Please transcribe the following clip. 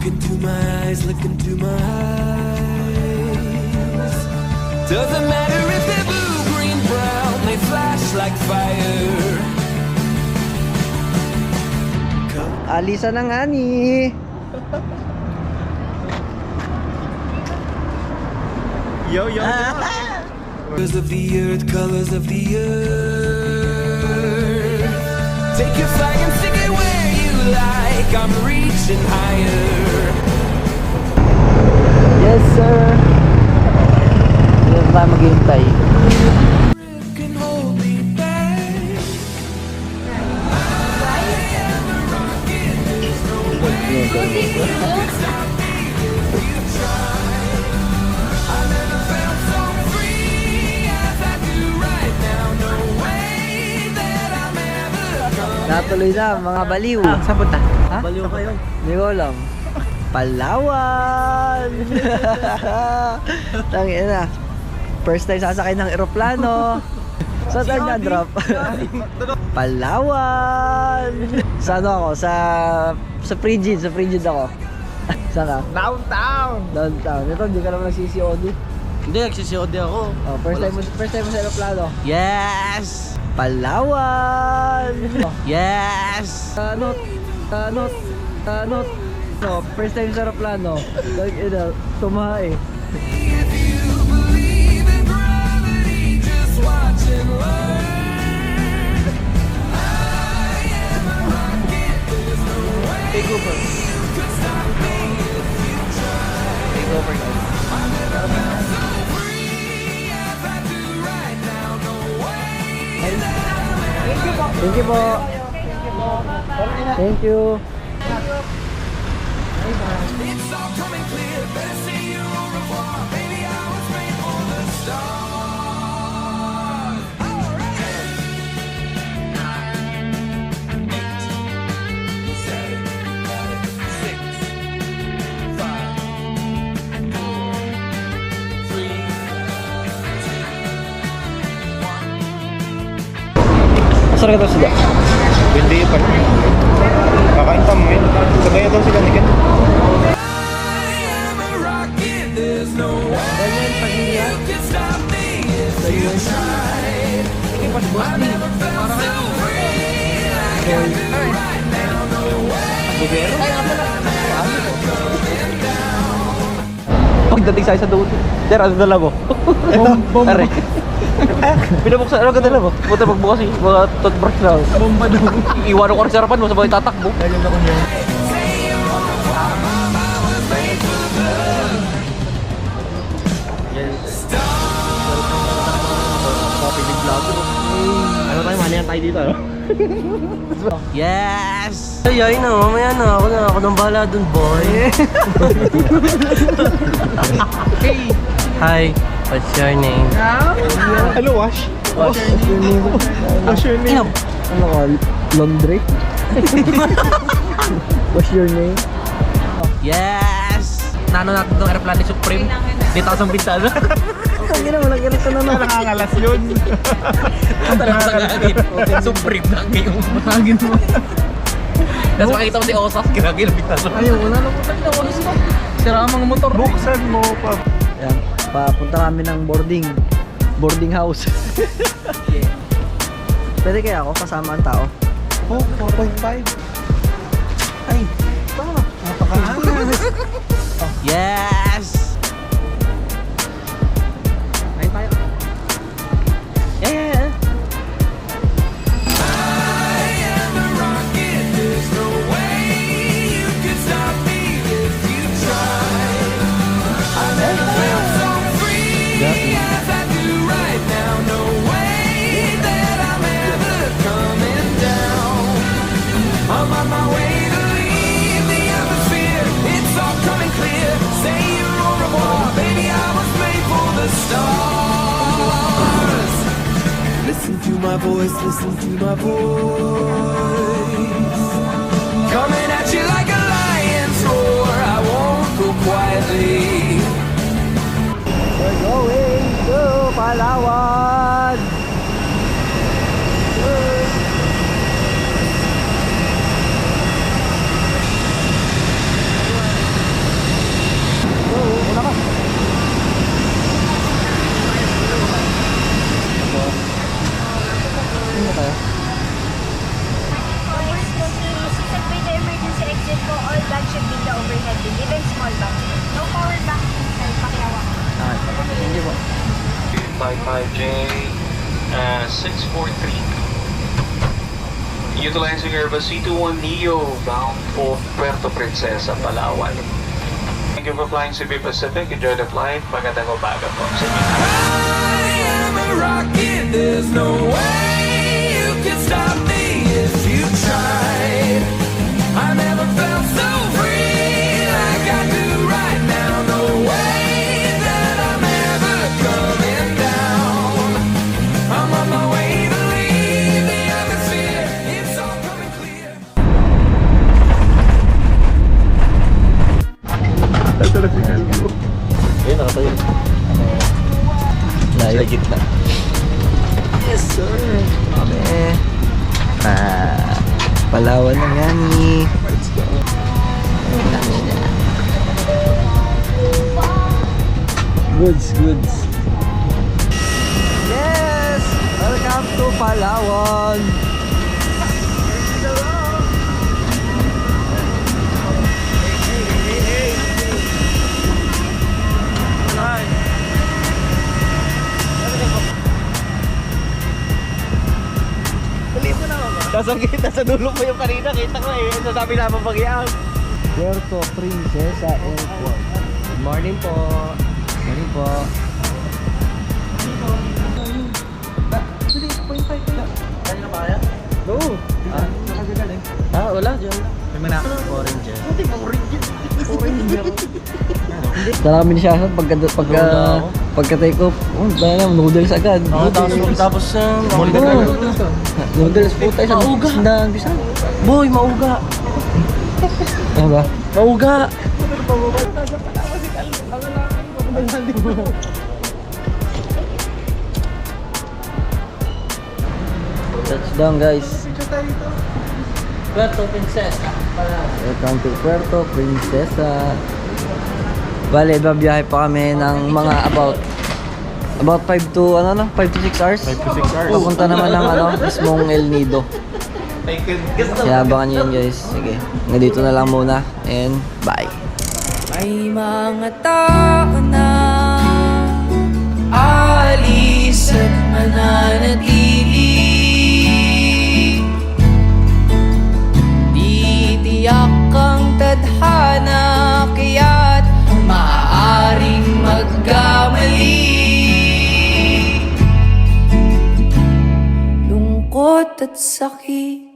Look into my eyes, look into my eyes. Doesn't matter if they're blue, green, brown, they flash like fire. Alisa na nga ni. Yo. Colors of the earth, colors of the earth. Take your flag and stick it where you like. I'm reaching higher. Yes, sir. Hindi na tayo maghihintay. Can hold me back. I am a rocket. There's no way you can stop me if you try. I never felt so free as I do right now. No way that I'm ever gonna. Natuloy na, mga baliw. Saan punta? Ha? Baliw kayo. Hindi ko alam. Palawan! Tangin na. First time sasakay ng eroplano. Saan tayo na-drop? Palawan! Sa ano ako? Sa Frigid. Sa Frigid ako. Saan ka? Downtown! Downtown. Ito, hindi ka naman nagsisi-OD. Hindi, nagsisiod ako. Oh, first time mo sa eroplano. Yes! Palawan! Yes! Tanot! No, first time sa aeroplano. Tumahay. If you believe in gravity, just watch and learn. I am a rocket. There's no way Take over. you could stop me if you try. Take over, guys. I never felt so free as I do right now. No way that I'm ever. Thank you po. Thank you. It's all coming clear. Better say your au revoir. Baby, I was made for the stars. All right. 9, 8, 7, 6, 5, 4, 3, 2, 1. Masarap ito sila. Hindi pa. Kakain pa mo yun. Sabay daw sila nikin. I am a rocket. There's no way you can stop me if you try. I never felt so free like I do right now. No way. Pagdating sa doon. Sir, ano dala mo? Bomba. Are. Pinabuksan, ano ka dala mo? Buta magbukas yung mga toothbrush na. Bomba daw. Iiwan ko rin sa harapan mo, sabay tatakbo. Ayun ako niya. Ano tayo, manihan tayo dito, ano? Yes! Ay, na, mamaya na. Ako nang bahala dun, boy. Hey! Hi, what's your name? Hello, Wash. What's your name? What's your name? Ano ka? Laundry? What's your name? Yes! Nano natin itong aeroplano Supreme. Dito ako sa bintana. Ang ina mo, nag-irit ka na naman. Nakangalas yun. Supreme na ngayon. Matagin mo. Tapos makikita mo si Osas, ginagin ang bintana. Ayaw, wala na punta kita. Wala sila. Sira ang mga motor. Buksan mo pa. Ayan, papunta kami ng boarding house. Pwede kaya ako kasama ang tao? Oh, 4.5. Ay, tama. Napakaangas. Yes! Ayun tayo. Yeah! I am a rocket. There's no way you can stop me if you try. I never felt so free as I do right now. No way that I'm ever coming down. I'm on my way to leave the atmosphere. It's all coming clear. Say your au revoir, baby. I was made for the stars. Listen to my voice, listen to my voice. Coming at you like a lion's roar. I won't go quietly. We're going to Palawan! flight 5J 643. Utilizing Airbus C21neo bound for Puerto Princesa, Palawan. Thank you for flying CB Pacific. Enjoy the flight. Magandang umaga po sa inyo. I am a rocket, there's no way you can stop me if you tried. I never felt so free like I do right now. No way that I'm ever coming down. I'm on my way to leave the atmosphere. It's all coming clear. Ayun, nakatayo. Layo. Sa gitna. Yes, sir. Kami. Palawan ng Yani. Let's go. Goods. Yes! Welcome to Palawan. Nasa dulo mo yung kanina, kita ko eh. Nasabi na mapagyaan. Puerto Princesa Airport. Good morning po. Morning po. Kanina pa kaya? No. Wala, dyan. May mana. Orange. Dala kami ni Shasha pagka take off. Oh, dala na noodles agad. Tapos Noodles po tayo sa Mauga. sandang bisa. boy, mauga. Ano ba? Mauga. Touchdown guys. Puerto Princesa. Welcome to Puerto Princesa. Bale, babiyahe pa kami ng mga about 5 to 6 hours. 5 to 6 hours. Pupunta naman ng mismong El Nido. Kaya abangan nyo yun guys. Sige, nandito na lang muna and bye. May mga tao na alis at mananatili. Di tiyak ang tadhana kaya't maaaring magkamali. Lungkot at sakit